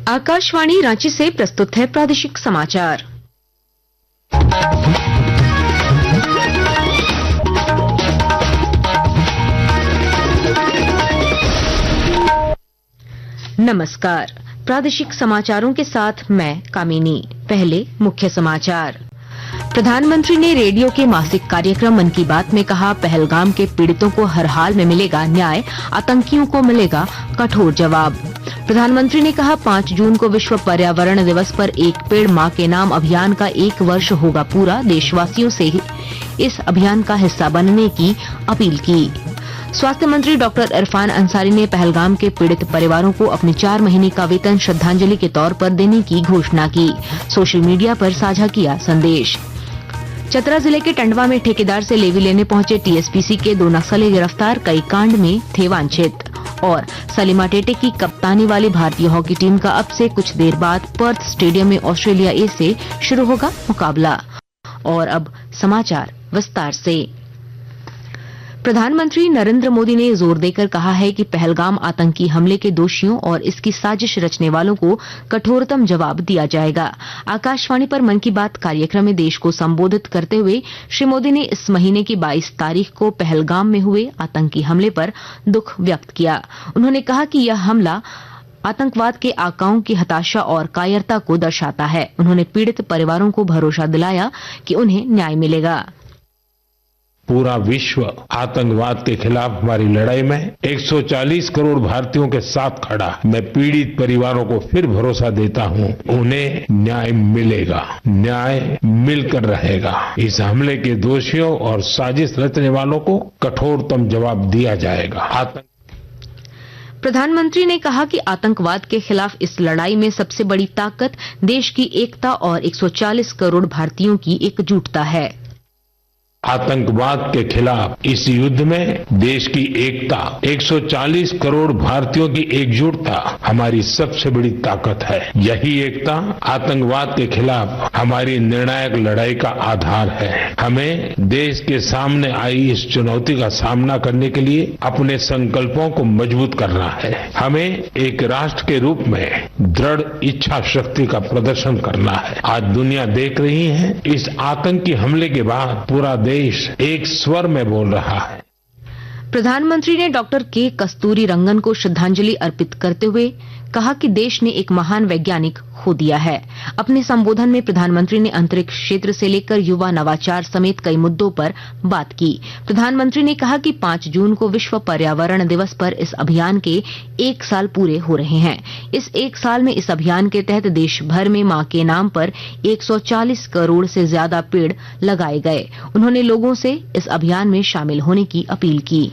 आकाशवाणी रांची से प्रस्तुत है प्रादेशिक समाचार। नमस्कार, प्रादेशिक समाचारों के साथ मैं कामिनी। पहले मुख्य समाचार। प्रधानमंत्री ने रेडियो के मासिक कार्यक्रम मन की बात में कहा, पहलगाम के पीड़ितों को हर हाल में मिलेगा न्याय, आतंकियों को मिलेगा कठोर जवाब। प्रधानमंत्री ने कहा, 5 जून को विश्व पर्यावरण दिवस पर एक पेड़ मां के नाम अभियान का 1 वर्ष होगा पूरा। देशवासियों से इस अभियान का हिस्सा बनने की अपील की। स्वास्थ्य मंत्री डॉक्टर इरफान अंसारी ने पहलगाम के पीड़ित परिवारों को अपने 4 महीने का वेतन श्रद्धांजलि के तौर पर देने की घोषणा की। सोशल मीडिया पर साझा किया संदेश। चतरा जिले के टंडवा में ठेकेदार से लेवी लेने पहुंचे टीएसपीसी के 2 नक्सली गिरफ्तार, कई कांड में थे वांछित। और सलीमा टेटे की कप्तानी वाली भारतीय हॉकी टीम का अब से कुछ देर बाद पर्थ स्टेडियम में ऑस्ट्रेलिया ए से शुरू होगा मुकाबला। और अब समाचार विस्तार से। प्रधानमंत्री नरेंद्र मोदी ने जोर देकर कहा है कि पहलगाम आतंकी हमले के दोषियों और इसकी साजिश रचने वालों को कठोरतम जवाब दिया जाएगा। आकाशवाणी पर मन की बात कार्यक्रम में देश को संबोधित करते हुए श्री मोदी ने इस महीने की 22 तारीख को पहलगाम में हुए आतंकी हमले पर दुख व्यक्त किया। उन्होंने कहा कि यह हमला आतंकवाद के आकाओं की हताशा और कायरता को दर्शाता है। उन्होंने पीड़ित परिवारों को भरोसा दिलाया कि उन्हें न्याय मिलेगा। पूरा विश्व आतंकवाद के खिलाफ हमारी लड़ाई में 140 करोड़ भारतीयों के साथ खड़ा। मैं पीड़ित परिवारों को फिर भरोसा देता हूं, उन्हें न्याय मिलेगा, न्याय मिलकर रहेगा। इस हमले के दोषियों और साजिश रचने वालों को कठोरतम जवाब दिया जाएगा। प्रधानमंत्री ने कहा कि आतंकवाद के खिलाफ इस लड़ाई में सबसे बड़ी ताकत देश की एकता और 140 करोड़ भारतीयों की एकजुटता है। आतंकवाद के खिलाफ इस युद्ध में देश की एकता, 140 करोड़ भारतीयों की एकजुटता हमारी सबसे बड़ी ताकत है। यही एकता आतंकवाद के खिलाफ हमारी निर्णायक लड़ाई का आधार है। हमें देश के सामने आई इस चुनौती का सामना करने के लिए अपने संकल्पों को मजबूत करना है। हमें एक राष्ट्र के रूप में दृढ़ इच्छा शक्ति का प्रदर्शन करना है। आज दुनिया देख रही है, इस आतंकी हमले के बाद पूरा देश एक स्वर में बोल रहा है। प्रधानमंत्री ने डॉक्टर के कस्तूरी रंगन को श्रद्धांजलि अर्पित करते हुए कहा कि देश ने एक महान वैज्ञानिक खो दिया है। अपने संबोधन में प्रधानमंत्री ने अंतरिक्ष क्षेत्र से लेकर युवा नवाचार समेत कई मुद्दों पर बात की। प्रधानमंत्री ने कहा कि 5 जून को विश्व पर्यावरण दिवस पर इस अभियान के 1 साल पूरे हो रहे हैं। इस 1 साल में इस अभियान के तहत देश भर में मां के नाम पर 140 करोड़ से ज्यादा पेड़ लगाए गए। उन्होंने लोगों से इस अभियान में शामिल होने की अपील की।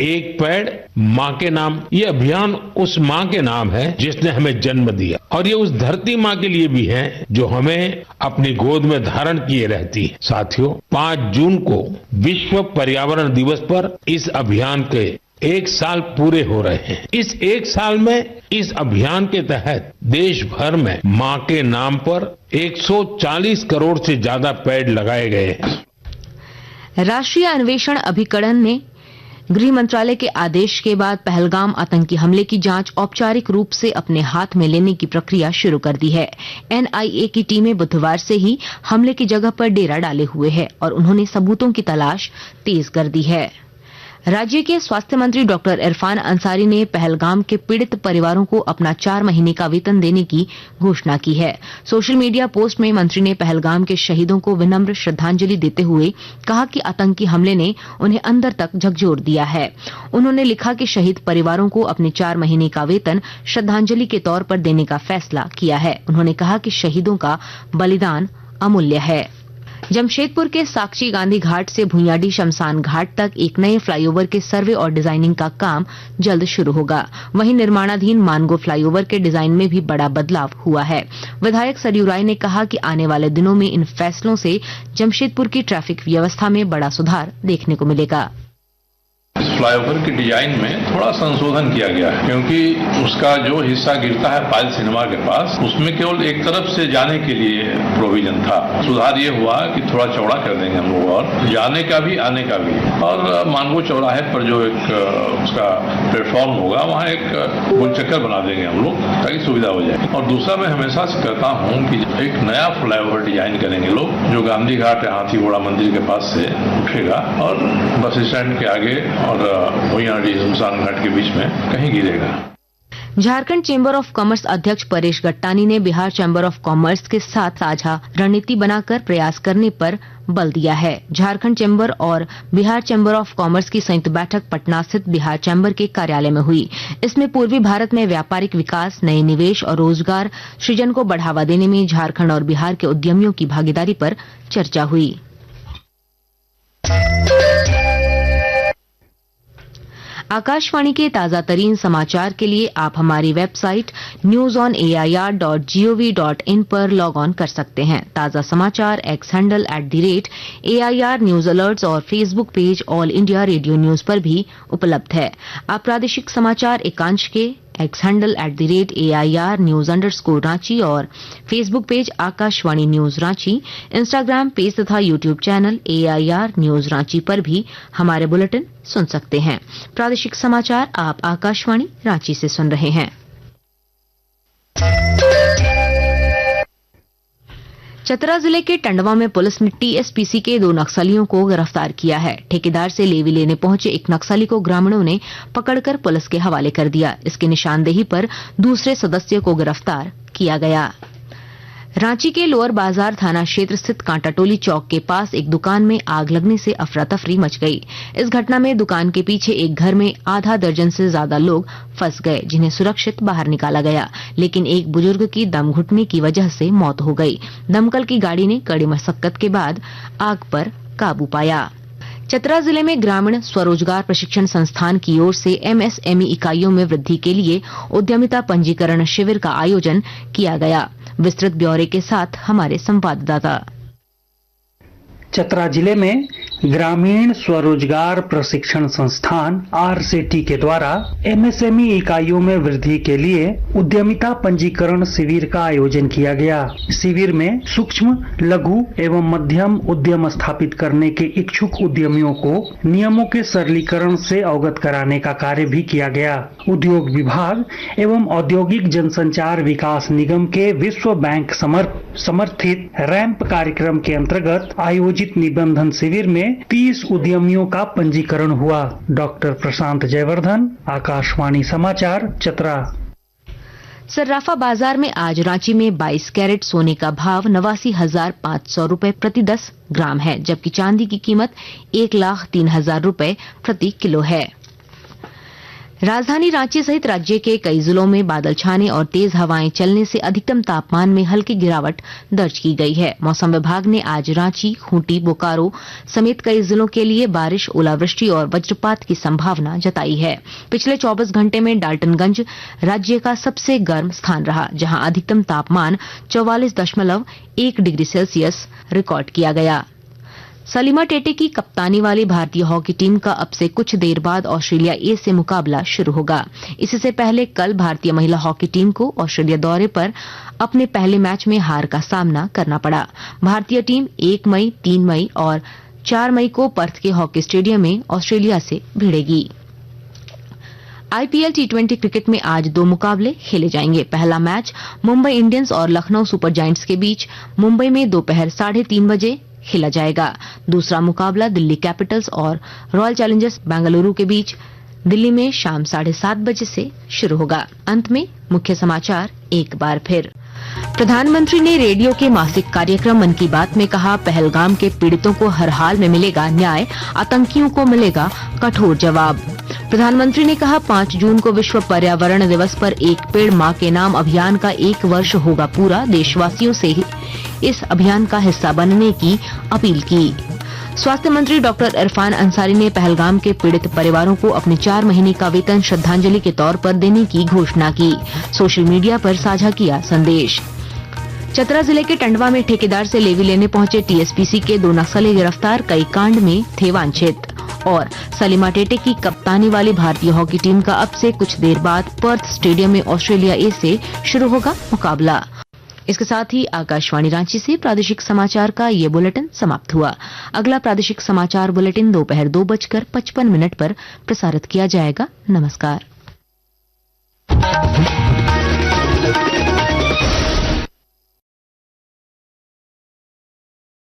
एक पेड़ मां के नाम, ये अभियान उस मां के नाम है जिसने हमें जन्म दिया, और ये उस धरती मां के लिए भी है जो हमें अपनी गोद में धारण किए रहती है। साथियों, 5 जून को विश्व पर्यावरण दिवस पर इस अभियान के 1 साल पूरे हो रहे हैं। इस 1 साल में इस अभियान के तहत देश भर में मां के नाम पर 140 करोड़ से ज्यादा पेड़ लगाए गए हैं। राष्ट्रीय अन्वेषण अभिकरण ने गृह मंत्रालय के आदेश के बाद पहलगाम आतंकी हमले की जांच औपचारिक रूप से अपने हाथ में लेने की प्रक्रिया शुरू कर दी है। एनआईए की टीमें बुधवार से ही हमले की जगह पर डेरा डाले हुए है और उन्होंने सबूतों की तलाश तेज कर दी है। राज्य के स्वास्थ्य मंत्री डॉक्टर इरफान अंसारी ने पहलगाम के पीड़ित परिवारों को अपना 4 महीने का वेतन देने की घोषणा की है। सोशल मीडिया पोस्ट में मंत्री ने पहलगाम के शहीदों को विनम्र श्रद्धांजलि देते हुए कहा कि आतंकी हमले ने उन्हें अंदर तक झकझोर दिया है। उन्होंने लिखा कि शहीद परिवारों को अपने 4 महीने का वेतन श्रद्धांजलि के तौर पर देने का फैसला किया है। उन्होंने कहा कि शहीदों का बलिदान अमूल्य है। जमशेदपुर के साक्षी गांधी घाट से भुइयाडी शमशान घाट तक एक नए फ्लाईओवर के सर्वे और डिजाइनिंग का काम जल्द शुरू होगा। वहीं निर्माणाधीन मानगो फ्लाईओवर के डिजाइन में भी बड़ा बदलाव हुआ है। विधायक सरयू राय ने कहा कि आने वाले दिनों में इन फैसलों से जमशेदपुर की ट्रैफिक व्यवस्था में बड़ा सुधार देखने को मिलेगा। इस फ्लाईओवर के डिजाइन में थोड़ा संशोधन किया गया है, क्योंकि उसका जो हिस्सा गिरता है पायल सिनेमा के पास, उसमें केवल एक तरफ से जाने के लिए प्रोविजन था। सुधार ये हुआ कि थोड़ा चौड़ा कर देंगे हम लोग, और जाने का भी आने का भी। और मानगो चौराहे पर जो एक उसका प्लेटफॉर्म होगा, वहाँ एक गोल चक्कर बना देंगे हम लोग, ताकि सुविधा हो जाए। और दूसरा मैं हमेशा से कहता हूँ कि एक नया फ्लाईओवर डिजाइन करेंगे लोग, जो गांधी घाट या हाथी घोड़ा मंदिर के पास से उठेगा और बस स्टैंड के आगे और भुइयाडी शमशान घाट के बीच में कहीं गिरेगा। झारखंड चैम्बर ऑफ कॉमर्स अध्यक्ष परेश गट्टानी ने बिहार चैम्बर ऑफ कॉमर्स के साथ साझा रणनीति बनाकर प्रयास करने पर बल दिया है। झारखंड चैम्बर और बिहार चैम्बर ऑफ कॉमर्स की संयुक्त बैठक पटना स्थित बिहार चैम्बर के कार्यालय में हुई। इसमें पूर्वी भारत में व्यापारिक विकास, नए निवेश और रोजगार सृजन को बढ़ावा देने में झारखंड और बिहार के उद्यमियों की भागीदारी पर चर्चा हुई। आकाशवाणी के ताजा तरीन समाचार के लिए आप हमारी वेबसाइट newsonair.gov.in पर लॉग ऑन कर सकते हैं। ताजा समाचार X handle @AIR news alerts और Facebook page All India Radio news पर भी उपलब्ध है। आप प्रादेशिक समाचार एकांश के X handle @AIR news _Ranchi और Facebook page Akashvani news Ranchi, Instagram page तथा YouTube channel AIR news Ranchi पर भी हमारे बुलेटिन सुन सकते हैं। प्रादेशिक समाचार आप आकाशवाणी रांची से सुन रहे हैं। चतरा जिले के टंडवा में पुलिस ने TSPC के 2 नक्सलियों को गिरफ्तार किया है। ठेकेदार से लेवी लेने पहुंचे एक नक्सली को ग्रामीणों ने पकड़कर पुलिस के हवाले कर दिया। इसकी निशानदेही पर दूसरे सदस्य को गिरफ्तार किया गया। रांची के लोअर बाजार थाना क्षेत्र स्थित कांटाटोली चौक के पास एक दुकान में आग लगने से अफरा तफरी मच गई। इस घटना में दुकान के पीछे एक घर में आधा दर्जन से ज्यादा लोग फंस गए, जिन्हें सुरक्षित बाहर निकाला गया, लेकिन एक बुजुर्ग की दम घुटने की वजह से मौत हो गई। दमकल की गाड़ी ने कड़ी मशक्कत के बाद आग पर काबू पाया। चतरा जिले में ग्रामीण स्वरोजगार प्रशिक्षण संस्थान की ओर से MSME इकाइयों में वृद्धि के लिए उद्यमिता पंजीकरण शिविर का आयोजन किया गया। विस्तृत ब्यौरे के साथ हमारे संवाददाता। चतरा जिले में ग्रामीण स्वरोजगार प्रशिक्षण संस्थान RCT के द्वारा MSME इकाइयों में वृद्धि के लिए उद्यमिता पंजीकरण शिविर का आयोजन किया गया। शिविर में सूक्ष्म, लघु एवं मध्यम उद्यम स्थापित करने के इच्छुक उद्यमियों को नियमों के सरलीकरण से अवगत कराने का कार्य भी किया गया। उद्योग विभाग एवं औद्योगिक जनसंचार विकास निगम के विश्व बैंक समर्थित रैंप कार्यक्रम के अंतर्गत आयोजित निबंधन शिविर में 30 उद्यमियों का पंजीकरण हुआ। डॉक्टर प्रशांत जयवर्धन, आकाशवाणी समाचार, चतरा। सर्राफा बाजार में आज रांची में 22 कैरेट सोने का भाव 89,500 रुपए प्रति 10 ग्राम है, जबकि चांदी की कीमत 1,03,000 रुपए प्रति किलो है। राजधानी रांची सहित राज्य के कई जिलों में बादल छाने और तेज हवाएं चलने से अधिकतम तापमान में हल्की गिरावट दर्ज की गई है। मौसम विभाग ने आज रांची, खूंटी, बोकारो समेत कई जिलों के लिए बारिश, ओलावृष्टि और वज्रपात की संभावना जताई है। पिछले 24 घंटे में डाल्टनगंज राज्य का सबसे गर्म स्थान रहा, जहां अधिकतम तापमान 44.1 डिग्री सेल्सियस रिकॉर्ड किया गया। सलीमा टेटे की कप्तानी वाली भारतीय हॉकी टीम का अब से कुछ देर बाद ऑस्ट्रेलिया ए से मुकाबला शुरू होगा। इससे पहले कल भारतीय महिला हॉकी टीम को ऑस्ट्रेलिया दौरे पर अपने पहले मैच में हार का सामना करना पड़ा। भारतीय टीम 1 मई, 3 मई और 4 मई को पर्थ के हॉकी स्टेडियम में ऑस्ट्रेलिया से भिड़ेगी। IPL T20 क्रिकेट में आज 2 मुकाबले खेले जाएंगे। पहला मैच मुंबई इंडियंस और लखनऊ सुपर जायंट्स के बीच मुंबई में दोपहर 3:30 बजे खेला जाएगा। दूसरा मुकाबला दिल्ली कैपिटल्स और रॉयल चैलेंजर्स बेंगलुरु के बीच दिल्ली में शाम 7:30 बजे से शुरू होगा। अंत में मुख्य समाचार एक बार फिर। प्रधानमंत्री ने रेडियो के मासिक कार्यक्रम मन की बात में कहा, पहलगाम के पीड़ितों को हर हाल में मिलेगा न्याय, आतंकियों को मिलेगा कठोर जवाब। प्रधानमंत्री ने कहा, 5 जून को विश्व पर्यावरण दिवस पर एक पेड़ मां के नाम अभियान का 1 वर्ष होगा पूरा। देशवासियों से इस अभियान का हिस्सा बनने की अपील की। स्वास्थ्य मंत्री डॉक्टर इरफान अंसारी ने पहलगाम के पीड़ित परिवारों को अपने 4 महीने का वेतन श्रद्धांजलि के तौर पर देने की घोषणा की। सोशल मीडिया पर साझा किया संदेश। चतरा जिले के टंडवा में ठेकेदार से लेवी लेने पहुंचे TSPC के 2 नक्सली गिरफ्तार, कई कांड में थे वांछित। और सलीमा टेटे की कप्तानी वाली भारतीय हॉकी टीम का अब से कुछ देर बाद पर्थ स्टेडियम में ऑस्ट्रेलिया ए से शुरू होगा मुकाबला। इसके साथ ही आकाशवाणी रांची से प्रादेशिक समाचार का ये बुलेटिन समाप्त हुआ। अगला प्रादेशिक समाचार बुलेटिन दोपहर 2:55 पर प्रसारित किया जाएगा। नमस्कार।